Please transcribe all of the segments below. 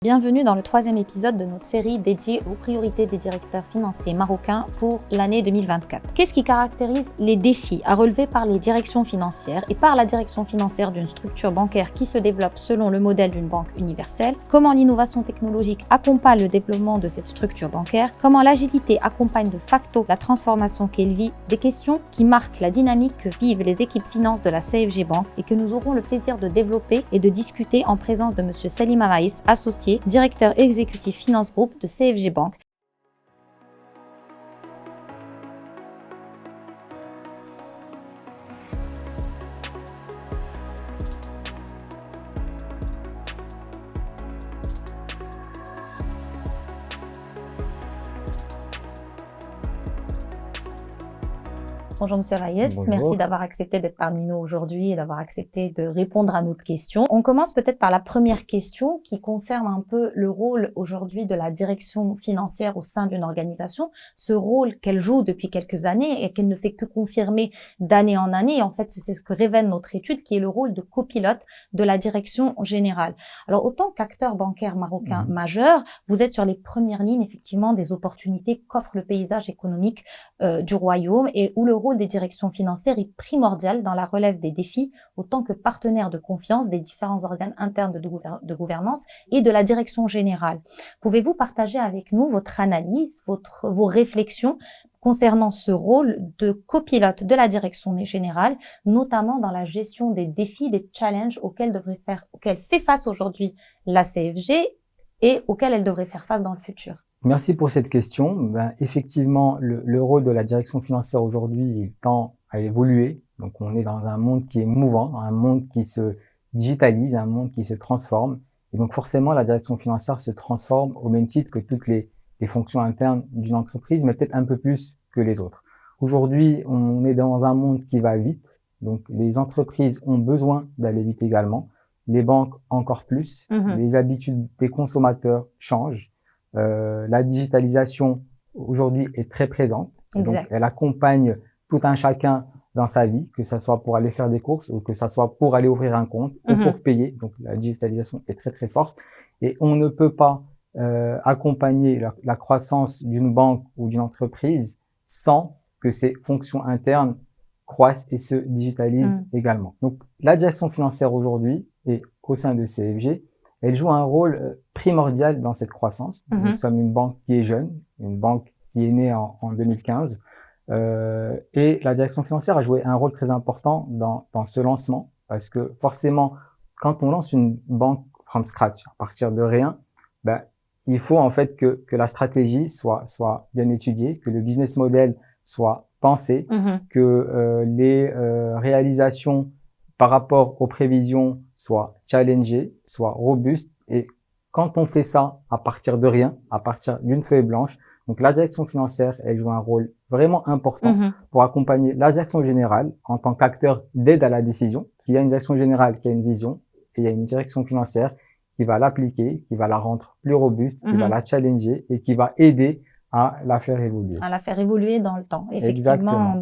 Bienvenue dans le 3e épisode de notre série dédiée aux priorités des directeurs financiers marocains pour l'année 2024. Qu'est-ce qui caractérise les défis à relever par les directions financières et par la direction financière d'une structure bancaire qui se développe selon le modèle d'une banque universelle? Comment l'innovation technologique accompagne le développement de cette structure bancaire? Comment l'agilité accompagne de facto la transformation qu'elle vit? Des questions qui marquent la dynamique que vivent les équipes finances de la CFG Bank et que nous aurons le plaisir de développer et de discuter en présence de M. Salim Amaïs, associé, directeur exécutif Finance Group de CFG Bank. Bonjour Monsieur Amaïs, merci d'avoir accepté d'être parmi nous aujourd'hui et d'avoir accepté de répondre à notre question. On commence peut-être par la première question qui concerne un peu le rôle aujourd'hui de la direction financière au sein d'une organisation, ce rôle qu'elle joue depuis quelques années et qu'elle ne fait que confirmer d'année en année. Et en fait, c'est ce que révèle notre étude qui est le rôle de copilote de la direction générale. Alors, autant qu'acteur bancaire marocain majeur, vous êtes sur les premières lignes effectivement des opportunités qu'offre le paysage économique du royaume et où le rôle des directions financières est primordial dans la relève des défis autant que partenaire de confiance des différents organes internes de gouvernance et de la direction générale. Pouvez-vous partager avec nous votre analyse, vos réflexions concernant ce rôle de copilote de la direction générale, notamment dans la gestion des défis, des challenges auxquels fait face aujourd'hui la CFG et auxquels elle devrait faire face dans le futur? Merci pour cette question. Effectivement, le rôle de la direction financière aujourd'hui tend à évoluer. Donc, on est dans un monde qui est mouvant, un monde qui se digitalise, un monde qui se transforme. Et donc, forcément, la direction financière se transforme au même titre que toutes les fonctions internes d'une entreprise, mais peut-être un peu plus que les autres. Aujourd'hui, on est dans un monde qui va vite. Donc, les entreprises ont besoin d'aller vite également. Les banques encore plus. Les habitudes des consommateurs changent. La digitalisation aujourd'hui est très présente. Donc, elle accompagne tout un chacun dans sa vie, que ça soit pour aller faire des courses ou que ça soit pour aller ouvrir un compte ou pour payer. Donc, la digitalisation est très, très forte. Et on ne peut pas accompagner la croissance d'une banque ou d'une entreprise sans que ses fonctions internes croissent et se digitalisent également. Donc, la direction financière aujourd'hui et au sein de CFG, elle joue un rôle primordial dans cette croissance. Nous sommes une banque qui est jeune, une banque qui est née en 2015. Et la direction financière a joué un rôle très important dans ce lancement parce que forcément, quand on lance une banque from scratch, à partir de rien, il faut en fait que la stratégie soit bien étudiée, que le business model soit pensé, que les réalisations par rapport aux prévisions soient challengées, soient robustes. Et quand on fait ça à partir de rien, à partir d'une feuille blanche, donc la direction financière, elle joue un rôle vraiment important pour accompagner la direction générale en tant qu'acteur d'aide à la décision. Il y a une direction générale qui a une vision et il y a une direction financière qui va l'appliquer, qui va la rendre plus robuste, qui va la challenger et qui va aider à la faire évoluer. À la faire évoluer dans le temps. Effectivement,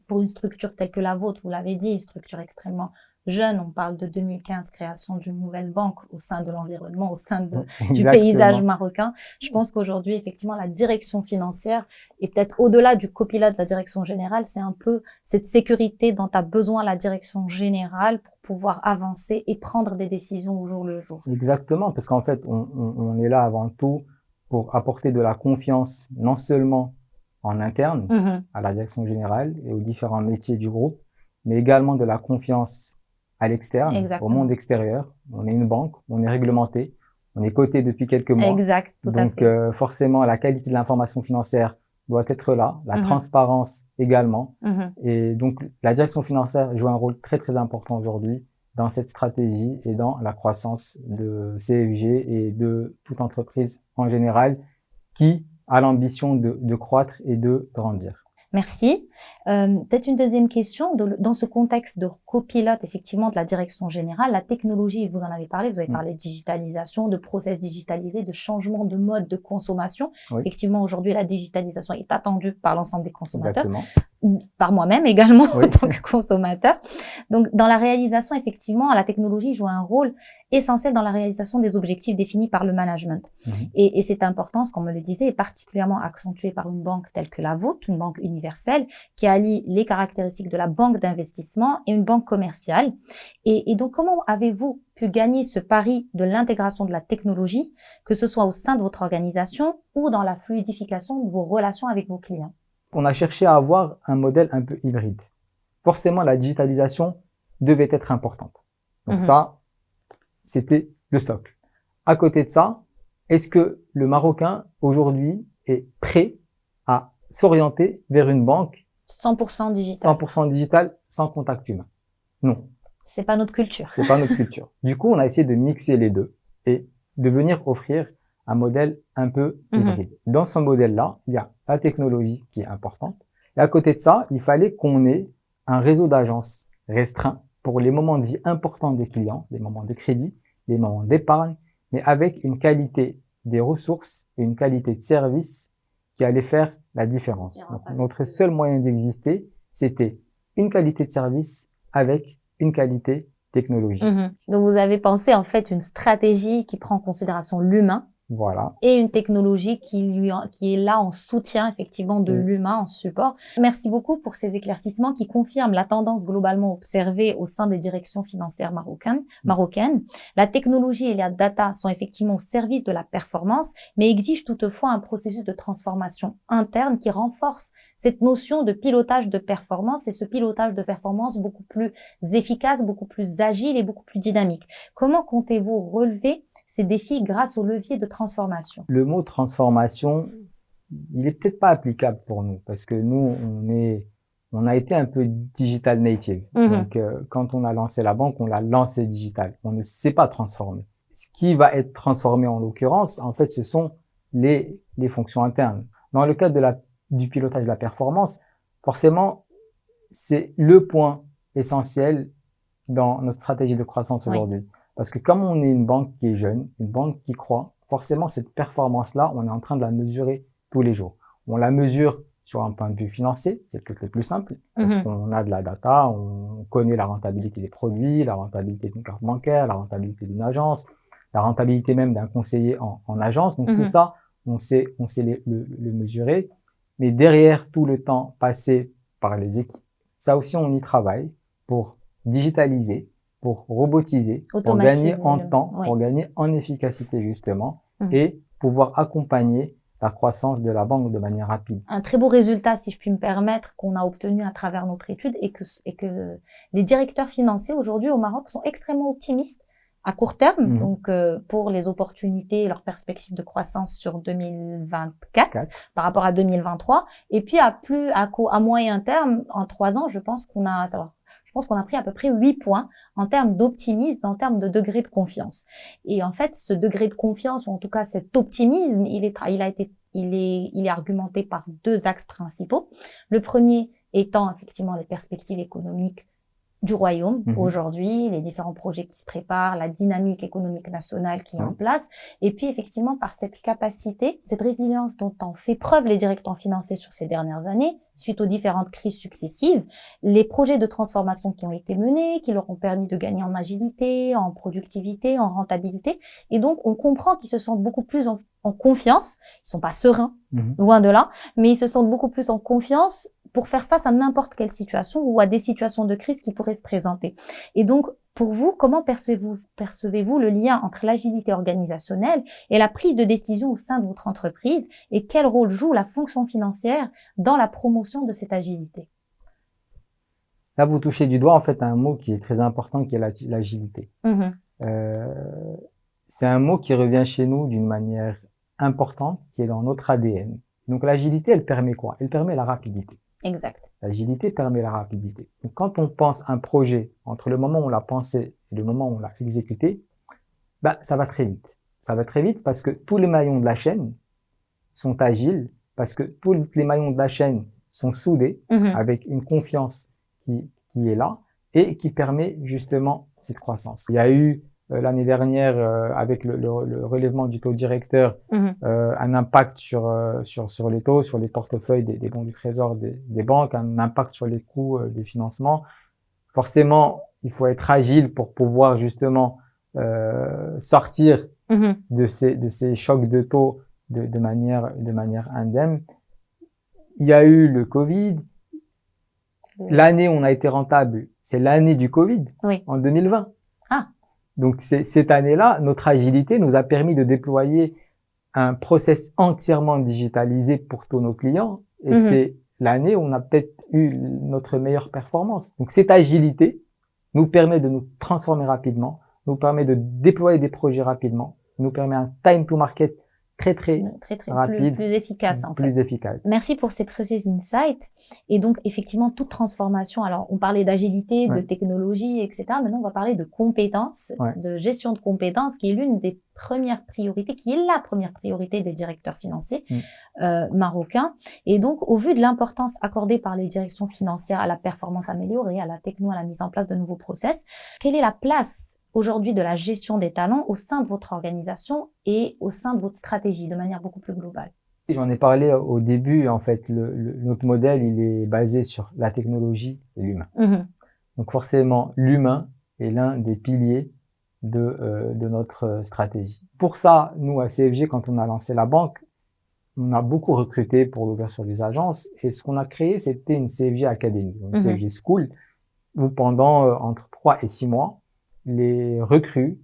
pour une structure telle que la vôtre, vous l'avez dit, une structure extrêmement jeune, on parle de 2015, création d'une nouvelle banque au sein de l'environnement, au sein du paysage marocain. Je pense qu'aujourd'hui, effectivement, la direction financière et peut-être au-delà du copilote de la direction générale, c'est un peu cette sécurité dont a besoin la direction générale pour pouvoir avancer et prendre des décisions au jour le jour. Exactement, parce qu'en fait, on est là avant tout pour apporter de la confiance, non seulement en interne, à la direction générale et aux différents métiers du groupe, mais également de la confiance à l'externe, au monde extérieur. On est une banque, on est réglementé, on est coté depuis quelques mois. Donc, forcément, la qualité de l'information financière doit être là, la transparence également. Et donc, la direction financière joue un rôle très, très important aujourd'hui dans cette stratégie et dans la croissance de CFG et de toute entreprise en général qui a l'ambition de croître et de grandir. Merci. Peut-être une deuxième question. Dans ce contexte de copilote, effectivement, de la direction générale, la technologie, vous en avez parlé, vous avez parlé de digitalisation, de process digitalisés, de changement de mode de consommation. Effectivement, aujourd'hui, la digitalisation est attendue par l'ensemble des consommateurs. par moi-même également Oui. en tant que consommateur. Donc, dans la réalisation, effectivement, la technologie joue un rôle essentiel dans la réalisation des objectifs définis par le management. Et cette importance, comme on le disait, est particulièrement accentuée par une banque telle que la vôtre, une banque universelle, qui allie les caractéristiques de la banque d'investissement et une banque commerciale. Et donc, comment avez-vous pu gagner ce pari de l'intégration de la technologie, que ce soit au sein de votre organisation ou dans la fluidification de vos relations avec vos clients? On a cherché à avoir un modèle un peu hybride. Forcément, la digitalisation devait être importante. Donc ça, c'était le socle. À côté de ça, est-ce que le Marocain, aujourd'hui, est prêt à s'orienter vers une banque 100% digital. 100% digitale, sans contact humain? Non. C'est pas notre culture. C'est pas notre culture. Du coup, on a essayé de mixer les deux et de venir offrir un modèle un peu hybride. Dans ce modèle-là, il y a la technologie qui est importante. Et à côté de ça, il fallait qu'on ait un réseau d'agences restreint pour les moments de vie importants des clients, les moments de crédit, les moments d'épargne, mais avec une qualité des ressources et une qualité de service qui allait faire la différence. Donc, notre seul moyen d'exister, c'était une qualité de service avec une qualité technologique. Donc, vous avez pensé en fait une stratégie qui prend en considération l'humain. Voilà. Et une technologie qui est là en soutien effectivement de l'humain, en support. Merci beaucoup pour ces éclaircissements qui confirment la tendance globalement observée au sein des directions financières marocaines. La technologie et la data sont effectivement au service de la performance, mais exigent toutefois un processus de transformation interne qui renforce cette notion de pilotage de performance et ce pilotage de performance beaucoup plus efficace, beaucoup plus agile et beaucoup plus dynamique. Comment comptez-vous relever ces défis grâce au levier de transformation? Le mot transformation, il est peut-être pas applicable pour nous parce que nous, on a été un peu digital native. Donc, quand on a lancé la banque, on l'a lancé digital. On ne sait pas transformer. Ce qui va être transformé en l'occurrence, en fait, ce sont les fonctions internes. Dans le cadre du pilotage de la performance, forcément, c'est le point essentiel dans notre stratégie de croissance aujourd'hui. Parce que comme on est une banque qui est jeune, une banque qui croît, forcément, cette performance-là, on est en train de la mesurer tous les jours. On la mesure sur un point de vue financier, c'est peut-être le plus simple, parce qu'on a de la data, on connaît la rentabilité des produits, la rentabilité d'une carte bancaire, la rentabilité d'une agence, la rentabilité même d'un conseiller en agence. Donc tout ça, on sait le mesurer. Mais derrière tout le temps passé par les équipes, ça aussi, on y travaille pour digitaliser, pour robotiser, pour gagner en temps, pour gagner en efficacité justement, et pouvoir accompagner la croissance de la banque de manière rapide. Un très beau résultat, si je puis me permettre, qu'on a obtenu à travers notre étude et que les directeurs financiers aujourd'hui au Maroc sont extrêmement optimistes à court terme, donc pour les opportunités et leurs perspectives de croissance sur 2024 par rapport à 2023, et puis à moyen terme, en 3 ans, je pense qu'on a pris à peu près 8 points en termes d'optimisme, en termes de degré de confiance. Et en fait, ce degré de confiance, ou en tout cas cet optimisme, il est argumenté par 2 axes principaux. Le premier étant effectivement les perspectives économiques du royaume aujourd'hui, les différents projets qui se préparent, la dynamique économique nationale qui est en place, et puis effectivement par cette capacité, cette résilience dont ont fait preuve les directeurs financiers sur ces dernières années, suite aux différentes crises successives, les projets de transformation qui ont été menés, qui leur ont permis de gagner en agilité, en productivité, en rentabilité, et donc on comprend qu'ils se sentent beaucoup plus en confiance, ils sont pas sereins, loin de là, mais ils se sentent beaucoup plus en confiance pour faire face à n'importe quelle situation ou à des situations de crise qui pourraient se présenter. Et donc, pour vous, comment percevez-vous le lien entre l'agilité organisationnelle et la prise de décision au sein de votre entreprise, et quel rôle joue la fonction financière dans la promotion de cette agilité? Là, vous touchez du doigt en fait un mot qui est très important, qui est l'agilité. C'est un mot qui revient chez nous d'une manière importante, qui est dans notre ADN. Donc l'agilité, elle permet quoi? Elle permet la rapidité. Exact. L'agilité permet la rapidité. Donc, quand on pense un projet, entre le moment où on l'a pensé et le moment où on l'a exécuté, ça va très vite. Ça va très vite parce que tous les maillons de la chaîne sont agiles, parce que tous les maillons de la chaîne sont soudés avec une confiance qui est là et qui permet justement cette croissance. Il y a eu l'année dernière avec le relèvement du taux directeur, un impact sur les taux, sur les portefeuilles des bons du trésor des banques, un impact sur les coûts des financements. Forcément, il faut être agile pour pouvoir justement sortir de ces chocs de taux de manière indemne. Il y a eu le Covid. L'année où on a été rentable, c'est l'année du Covid, en 2020. Ah. Donc, cette année-là, notre agilité nous a permis de déployer un process entièrement digitalisé pour tous nos clients. Et c'est l'année où on a peut-être eu notre meilleure performance. Donc, cette agilité nous permet de nous transformer rapidement, nous permet de déployer des projets rapidement, nous permet un time to market très rapide, plus efficace en fait. Plus efficace. Merci pour ces précieux insights. Et donc effectivement toute transformation. Alors on parlait d'agilité, de technologie, etc. Maintenant on va parler de compétences, de gestion de compétences, qui est l'une des premières priorités, qui est la première priorité des directeurs financiers marocains. Et donc au vu de l'importance accordée par les directions financières à la performance améliorée, à la techno, à la mise en place de nouveaux process, quelle est la place aujourd'hui de la gestion des talents au sein de votre organisation et au sein de votre stratégie de manière beaucoup plus globale? J'en ai parlé au début, en fait, notre modèle, il est basé sur la technologie et l'humain. Donc forcément, l'humain est l'un des piliers de notre stratégie. Pour ça, nous, à CFG, quand on a lancé la banque, on a beaucoup recruté pour l'ouverture des agences et ce qu'on a créé, c'était une CFG Academy, une CFG School, où pendant entre 3 et 6 mois, les recrues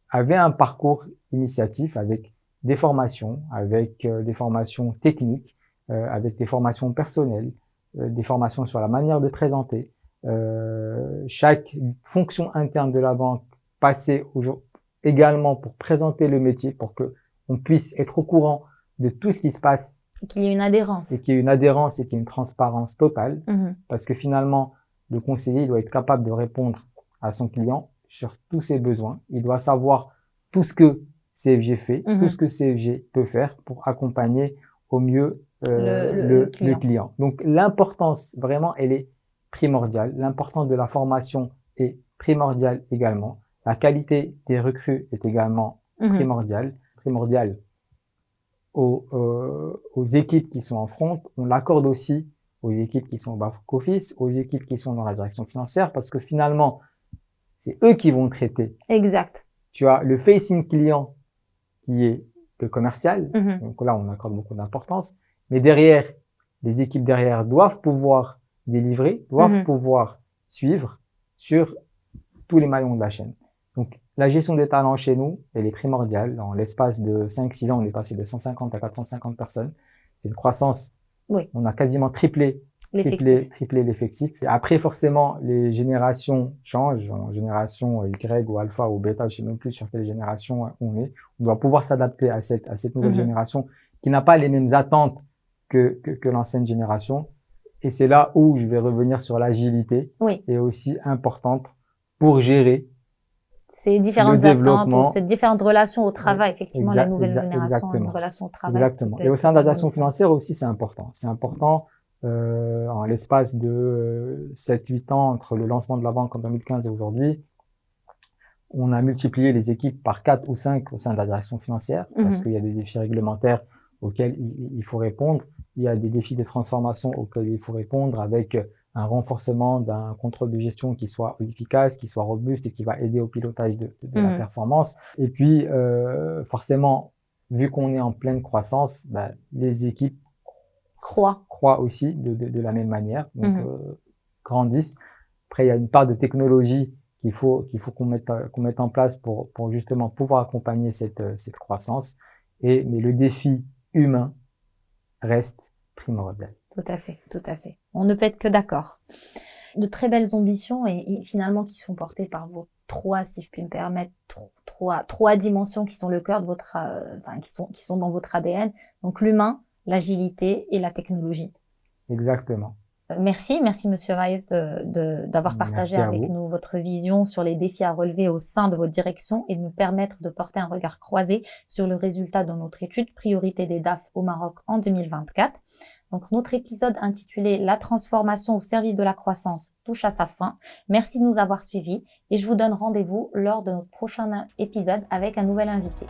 avaient un parcours initiatif avec des formations, avec des formations techniques, avec des formations personnelles, des formations sur la manière de présenter. Chaque fonction interne de la banque passait également pour présenter le métier, pour que on puisse être au courant de tout ce qui se passe. Et qu'il y ait une adhérence. Et qu'il y ait une adhérence et qu'il y ait une transparence totale. Parce que finalement, le conseiller, il doit être capable de répondre à son client sur tous ses besoins. Il doit savoir tout ce que CFG fait, tout ce que CFG peut faire pour accompagner au mieux le client. Donc l'importance, vraiment, elle est primordiale. L'importance de la formation est primordiale également. La qualité des recrues est également primordiale aux équipes qui sont en front. On l'accorde aussi aux équipes qui sont au back-office, aux équipes qui sont dans la direction financière, parce que finalement, c'est eux qui vont traiter. Exact. Tu as le facing client qui est le commercial. Donc là, on accorde beaucoup d'importance. Mais derrière, les équipes derrière doivent pouvoir délivrer, doivent pouvoir suivre sur tous les maillons de la chaîne. Donc, la gestion des talents chez nous, elle est primordiale. Dans l'espace de 5-6 ans, on est passé de 150 à 450 personnes. C'est une croissance. On a quasiment triplé l'effectif. Et après, forcément, les générations changent. En génération Y ou Alpha ou Beta, je sais même plus sur quelle génération on est. On doit pouvoir s'adapter à cette nouvelle génération qui n'a pas les mêmes attentes que l'ancienne génération. Et c'est là où je vais revenir sur l'agilité. Est aussi importante pour gérer ces différentes attentes, ou ces différentes relations au travail, effectivement, la nouvelle génération, une relation au travail. Exactement. Et au sein de la direction financière aussi, c'est important. C'est important, en l'espace de 7-8 ans, entre le lancement de la banque en 2015 et aujourd'hui, on a multiplié les équipes par 4 ou 5 au sein de la direction financière, parce qu'il y a des défis réglementaires auxquels il faut répondre. Il y a des défis de transformation auxquels il faut répondre avec un renforcement d'un contrôle de gestion qui soit efficace, qui soit robuste et qui va aider au pilotage de la performance. Et puis, forcément, vu qu'on est en pleine croissance, les équipes croient aussi de la même manière, donc grandissent. Après, il y a une part de technologie qu'il faut qu'on mette en place pour justement pouvoir accompagner cette croissance. Mais le défi humain reste primordial. Tout à fait, tout à fait. On ne peut être que d'accord. De très belles ambitions et finalement qui sont portées par vos si je puis me permettre, trois dimensions qui sont le cœur de votre, qui sont dans votre ADN. Donc l'humain, l'agilité et la technologie. Exactement. Merci Monsieur Vaez d'avoir partagé avec nous votre vision sur les défis à relever au sein de votre direction et de nous permettre de porter un regard croisé sur le résultat de notre étude Priorité des DAF au Maroc en 2024. Donc, notre épisode intitulé « La transformation au service de la croissance » touche à sa fin. Merci de nous avoir suivis et je vous donne rendez-vous lors de notre prochain épisode avec un nouvel invité.